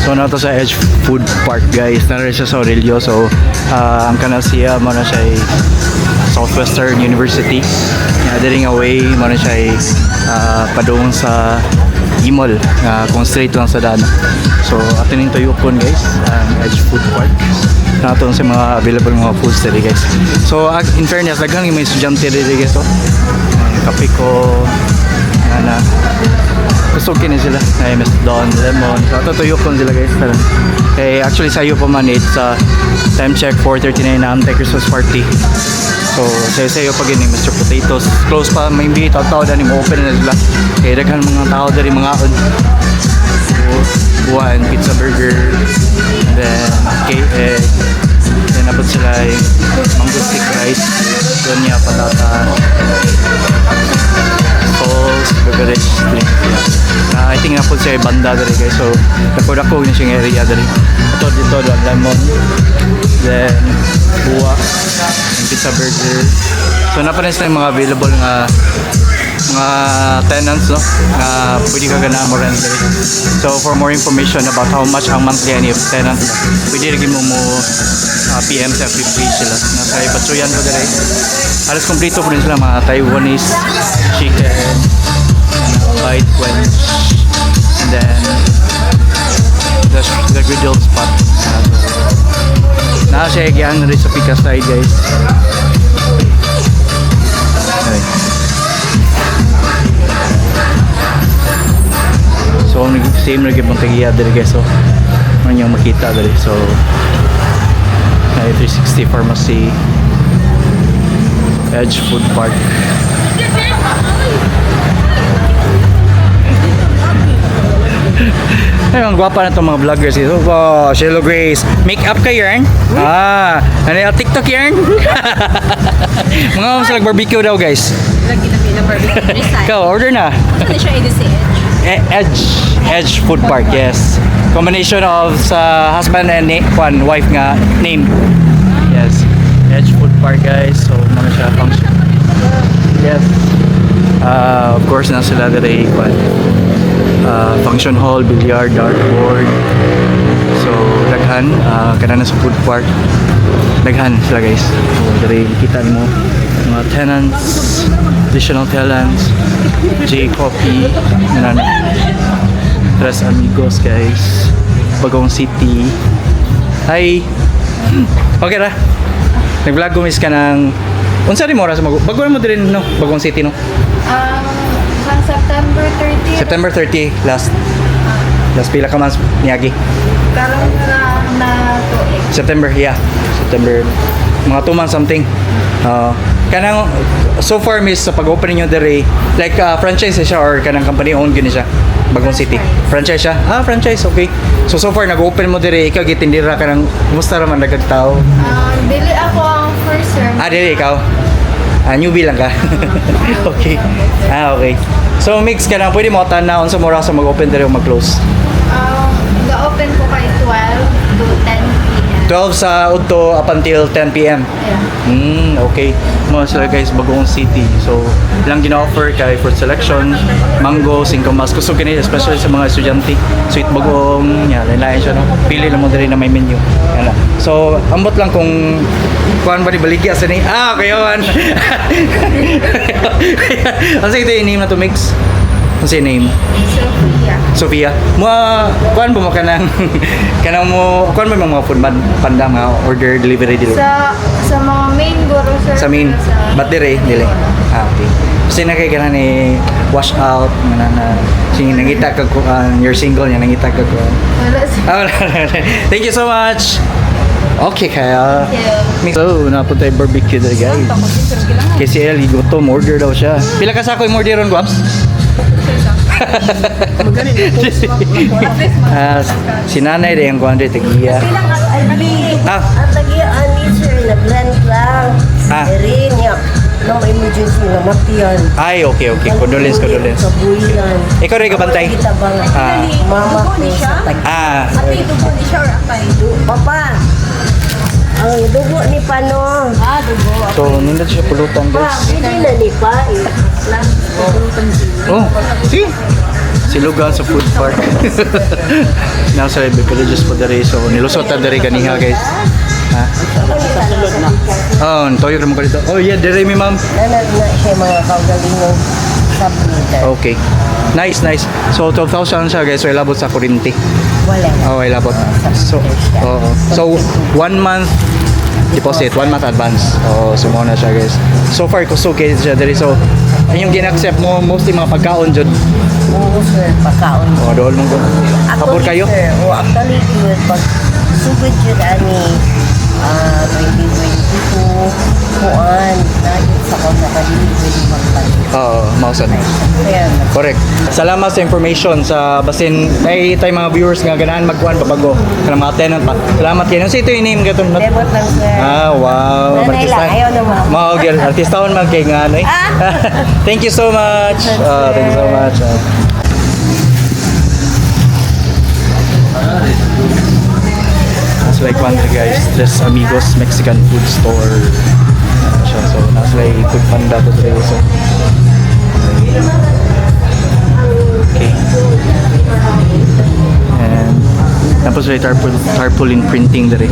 So na to sa Edge Food Park guys, narin siya sa Aurelio. So ang kanal siya mo na siya ay Southwestern University. Diri nga way mo na siya ay padung sa Imol kung straight lang sa daan. So atin yung tuyukon guys, ang Edge Food Park. Nato sa mga available mga foods diri guys. So in fairness, daghang may estudyante diri guys. So kape ko na gusto kini sila ay Miss Don Lemon. Tatuyokon sila guys. Kay actually sayo pa man it's time check 4:39 na ang Christmas party. So sayo pag ini Mr. Potatoes close pa may imbit tao dani mo open na sila. Kay daghan mga tao diri mga on. So one pizza burger and then KF then abot sila ay mango stick rice doon niya patata sauce beverage drink. I think na po siya banda dali guys. So dako na siyang area dali. Ito dito doon lemon then buwa and pizza burger. So napanis na yung mga available nga mga tenants no na pwede ka gana mo rent dali. So for more information about how much ang monthly ani of tenant pwede rin mo PM sa free sila nasa Ipatsuyan ko dali. Halos kompleto po rin sila mga Taiwanese chicken bite quench and then the griddle spot na siya yan rin sa Pika side guys. Okay. So same rin yung tagiya dali guys. So ano yung makita dali. So 360 Pharmacy Edge Food Park. Ay, ang gwapa na itong mga vloggers ito. Wow, Shello Grace. Make up ka yarn? Ano yung TikTok yarn? Mga mas barbecue daw guys. Lagi na barbecue. Ikaw, order na. Ano siya EDC Edge? Edge Food Park, yes. Combination of sa husband and wife nga name. Yes. Edge Food Park guys. So, mga siya function. Yes. Of course, na sila dali function hall, billiard, dartboard. So, daghan. Kanana sa food park. Daghan sila guys. So, dali kita mo mga tenants, additional tenants, J Coffee, nanana. Tres Amigos guys. Bagong City. Hi! Okay ra. Nag-vlog gumis ka ng unsa rin mo oras bago mo din no Bagong City no? Pang September 30. September 30 last pila ka months niyagi. Karon na to September September mga 2 months something. Kanang so far miss sa pag-open niyo dere like franchise siya or kanang company owned gini siya Bagong City. Franchise siya? Franchise, okay. So far nag-open mo dire ikaw gitindira ka nang kumusta raman nagagtao? Dili ako ang first sir. Dili ikaw. Newbie lang ka. Okay. Okay. So mix ka na pwede mo tanaw sa mura sa mag-open dire o mag-close. Ga-open ko kay 12 to 10 p.m. 12 sa Udto up until 10 p.m. Yeah. Okay. Mo sila guys Bagong City. So lang gina-offer kay fruit selection, mango, singkamas. Gusto kini especially sa mga estudyante. Sweet bagong, lain siya no. Pili lang mo diri na may menu. Yan lang. So ambot lang kung kuan ba di baligya sa ni. Okay yawan. Ano sa ito yung name na to mix? Ano sa name? Sophia. Kuan ba mo kanang mo kuan ba mga food panda mga order delivery dili? Sa mga main guro sir. Sa main but dili. Okay. Kasi na kay kana ni wash out na sing nangita ka your single nya nangita ka ko. Wala sir. Thank you so much. Okay kaya. Thank you. So napunta yung barbecue dali guys. Kasi Ellie gutom order daw siya. Pila ka sako yung order ron Guaps? Si nanay din yung kuwan rin, tagiya. Ang tagian ni sir, nag-rent lang. Rin, no emergency na matiyan. Ay, okay. Condolence. Kabuyan. Ikaw rin kabantay? Kita bang mama ko sa tag. Atay dugo ni siya or atay? Papa, ang dugo ni Pano. Dugo. So, nindot siya pulutan guys. Hindi na ni Pa. Oh, see? Silugan sa food park. Nasa villages po dere, so nilusot ta dere kaniha guys. Ha? Oh, toyo mo dito. Oh yeah, dere mi ma'am. Nanag na siya mga kaugalingong sub-meter. Okay. Nice, nice. So 12,000 siya guys, so ilabot sa kurinti. Wala na. Oh, ilabot. So, oo. So 1 month deposit, 1 month advance. Oh, so mo na siya guys. So far kusuke siya dere, so yung gina-accept mo mostly mga pagkaon jud. Oo, sir, pagkaon. Oh, dool mo. Kapor kayo? Sir, actually, sir, pag sugod yun ani 2022, kuan, nagit sa ko sa pwede magpalit. Oo, mausan. Kaya na. Correct. Salamat sa information sa basin ay tayo mga viewers nga ganahan magkuhan pabago kanang mga tenant pa. Salamat kayo. Ano si ito yung name gatong not? Debot lang, sir. Ah, wow. Nanay lang, ayaw na ma'am. Mao gyud artistawan man kay nga ano eh. Thank you so much. Thank you so much. It's like one guys, this Amigos Mexican food store. Siya. So, nasa like food panda to today also. Okay. And tapos may tarpaulin printing dere.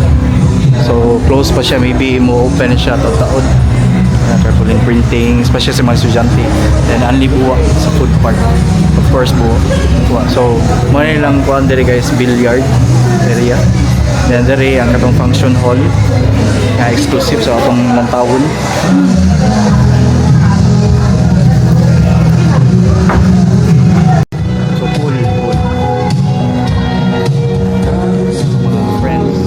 So, close pa siya. Maybe mo open siya taon. Tarpaulin printing, especially sa mga estudyante. And only buwa sa food park. Of course, buwa. So, muna lang kuhan dere guys, billiard area. Then dere ang katong function hall nga exclusive sa atong lantawon. So pool. Mga friends.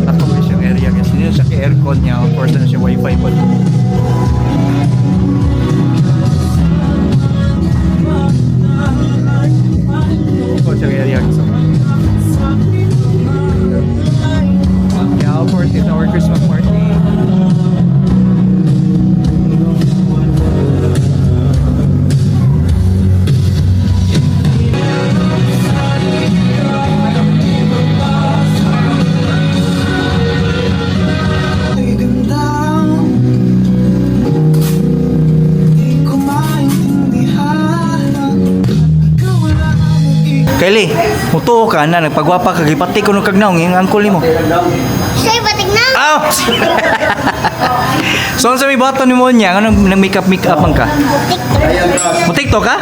Atong siyang area guys. Hindi siya aircon niya. Of course, na siya wifi po. Ito siyang area guys. Yeah, of course, it's our Christmas party. Kylie, mutuo ka na, nagpagwapa ka, gipati ko nung kagnaw, yung uncle ni mo. Siya, batik na! Ow! So, sa may bato ni mo niya, anong nag-makeup ang ka? Mo TikTok ka?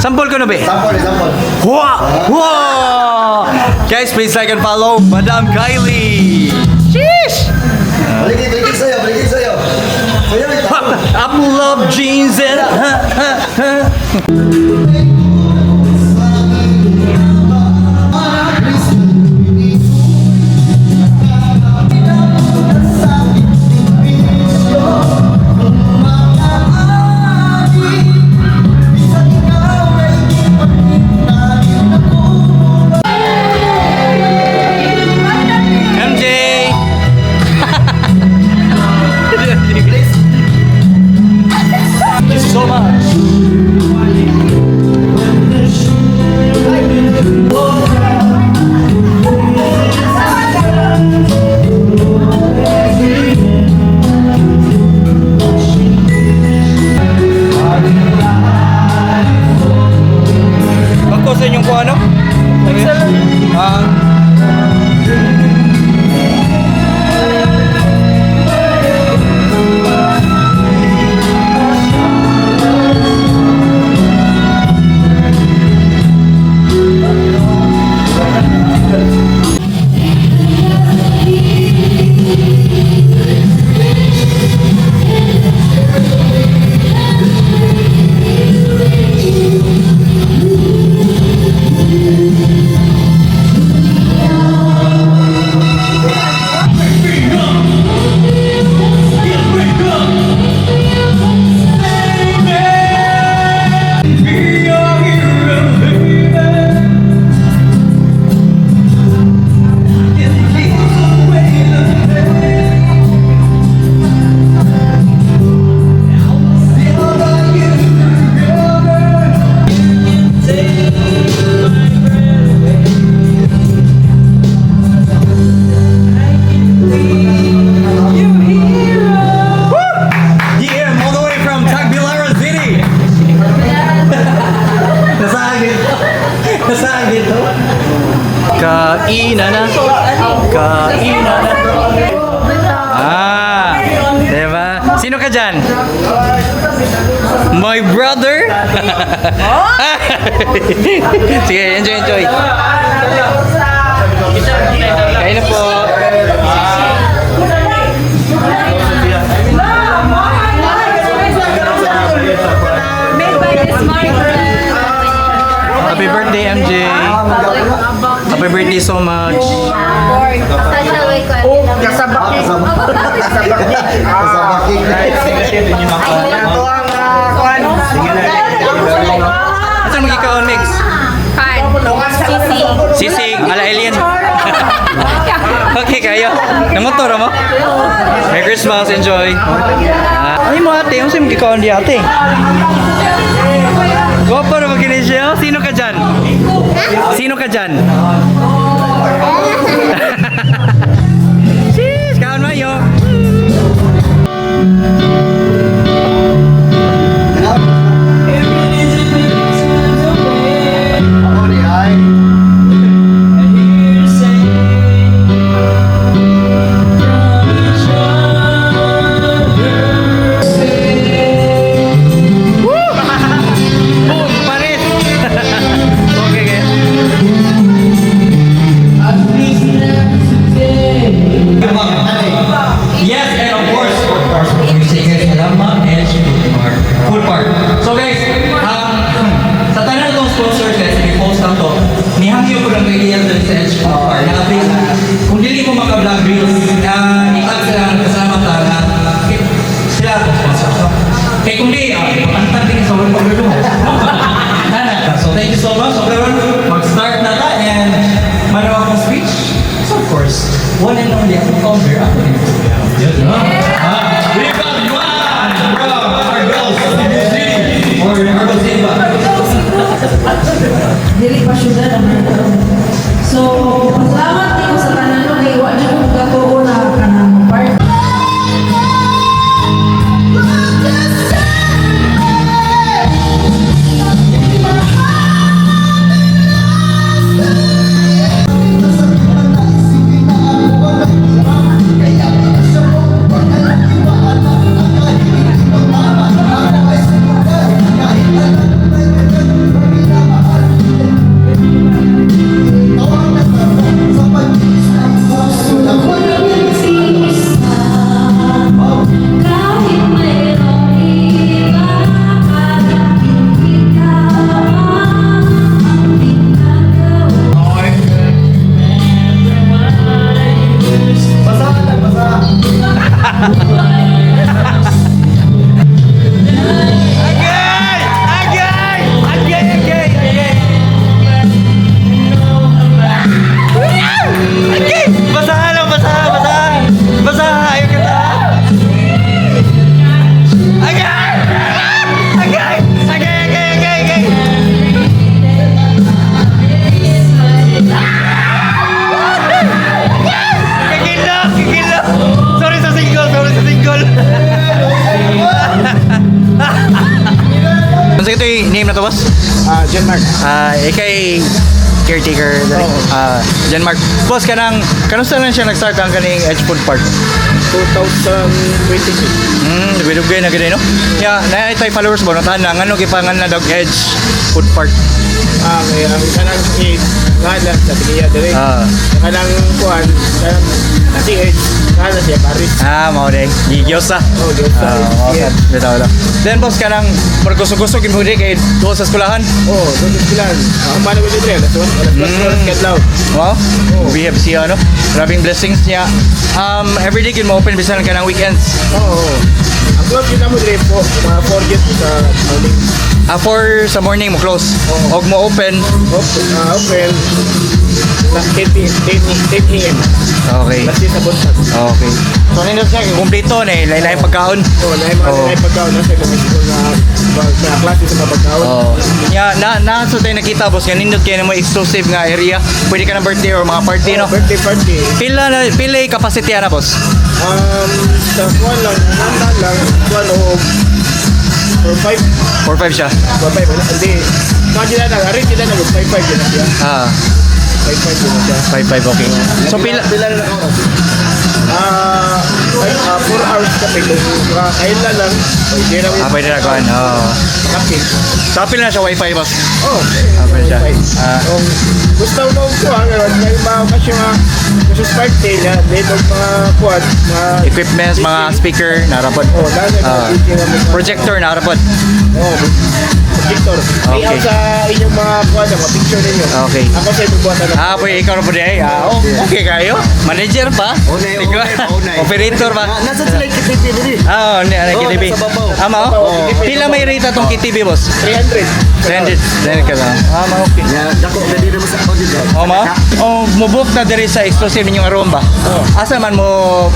Sample ko na ba? Sample. Wow! Wow! Guys, please like and follow Madam Kylie! Sheesh! Balikin sa'yo. Sa'yo Apple love jeans and MJ! Thank you so much. Bakto sa inyong kung ano? Ah. Kainan na. Kainan na. Ah, diba? Sino ka dyan? My brother? Sige, enjoy. Kain na po. Happy birthday, MJ. Happy birthday so much. Sasaway ko. Kasabaki. Kasabaki. Saan magkikaon, Mix? Sisig, ala alien. Okay kayo. Namotor mo? Merry Christmas, enjoy. Ay mo ate, yung saan magkikaon di ate? Guwapo na magkini siya. Sino ka dyan? Sino ka dyan? Sheesh, kaon mayo. Ako ni ay. Boom, pares. Okay. Yes, and of course, we say guys, salamat and food part. So guys, sa tanan ng sponsors guys, may post lang to. Nihangyo ko lang kay Ian dun sa Edge Food Park. Na please, kung dili mo maka-vlog reels, i-tag sila ang kasama tala. Sila po sponsor. So, kaya kung di, pantang din sa wala pag-relo. So thank you so much. So everyone, mag-start na ta and manawa akong speech. So of course, one and only ako founder ako din. We got one from Argos City or Argos City ba? Dili pa syudad ang nagkaroon. So, pasalamat din ko sa tanan no kay wa na kong gatuo na kanang part. Name na to, boss? John Mark. Ikay caretaker. John Mark. Boss, kanong saan lang siya nag-start ang kaning Edge Food Park? 2026. Dugay na gano'n, no? Yeah, na tayo followers mo, natahan na, ano kipangan na dog Edge Food Park? Kaya ang kanang ngalan sa Tigaya dire. Kanang kuan, kanang si Edge, kanang siya Paris. Mau deh. Gyoza. Oh, Diyos sa Okay. Bitaw lang. Then, boss, kanang margusto-gusto mo di kay doon sa eskulahan? Oh, doon bilang. Ang mana ko dire, alas 1 kadlaw. Wow. We have siya, no? Grabing blessings niya. Everyday kin mo open bisan ka ng weekends. Oo. Ang club yun mo dire po, mga 4 years sa morning. 4 sa morning mo close. Og mo open. Open. Na 10 a.m. Okay. Kasi sa buntag. Okay. So nindot siya kumpleto na lain-lain pagkaon. Oh, na pagkaon na sa mga klase sa mga pagkaon. Oh. Ya, na sa tayo nakita boss, nga nindot kayo na mo exclusive nga area. Pwede ka na birthday or mga party, no? Birthday party. Pila capacity na boss? Sa kuwan lang, nanda lang, kuwan o 4-5. 4-5 siya. 4-5, hindi. Mga sila na, arin sila na, 5-5 sila siya. Ah. 5-5 din siya. 5-5, okay. So pila Pila na ako. 4 hours ka pito. Kailan lang. Pwede lang yung pwede na kuhan. Oh. kapit. So pila na siya wifi boss? Oh, pwede siya. Kung gusto mo ko ngayon, may mga okasyon nga gusto start day na dito mga quad, mga Equipments, mga speaker, narapod. oh, dahil Projector, narapod. oh, projector. Okay. Iyaw sa inyong mga quad, mga picture ninyo. Okay. Ako sa ibubuhatan na. Pwede ikaw na po di ay. Okay kayo. Manager pa. Unay. Operator pa. Nasa sila yung KTV dili. KTV. nasa babaw. Ama, pila may rate atong KTV boss? 300. 300 ka lang. Okay. Ya, dako na dito mo sa ako dito. Mubuk na diri sa exclusive ninyong aron ba? Asa man mo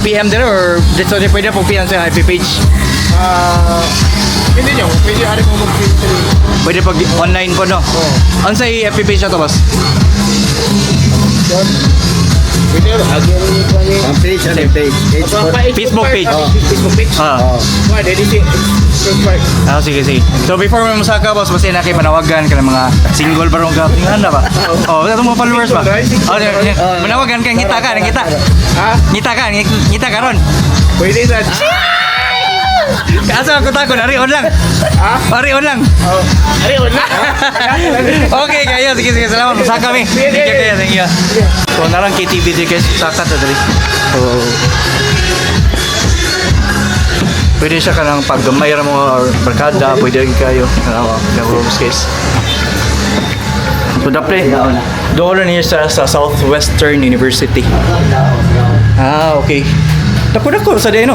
PM diri or dito di pwede po PM sa IP page? Hindi nyo, pwede hari mo mag-filter. Pwede pag online po no? Ano sa FB page na to boss? Pwede nyo, lagi rin yung kanya. Ang page, ano yung page? Facebook page. Facebook page. Pwede, hindi Sige. So before mo masaka boss, basta na kay manawagan ka ng mga single barong ka. Tingnan na ba? Dato mo followers ba? Manawagan ka, ngita ka, ngita. Ha? Ngita ka ron. Pwede na. Asa ako tako, ari on lang. Ha? Ari on lang. Oh, ari, wala. Okay kayo, sige, salamat. Masaka kami. Thank you. So narang KTV di guys, sakat na dali. So pwede siya ka ng paggamay mo or barkada, pwede rin kayo. Yung case. So dapat doon niya sa Southwestern University. Okay. Dako sa deno.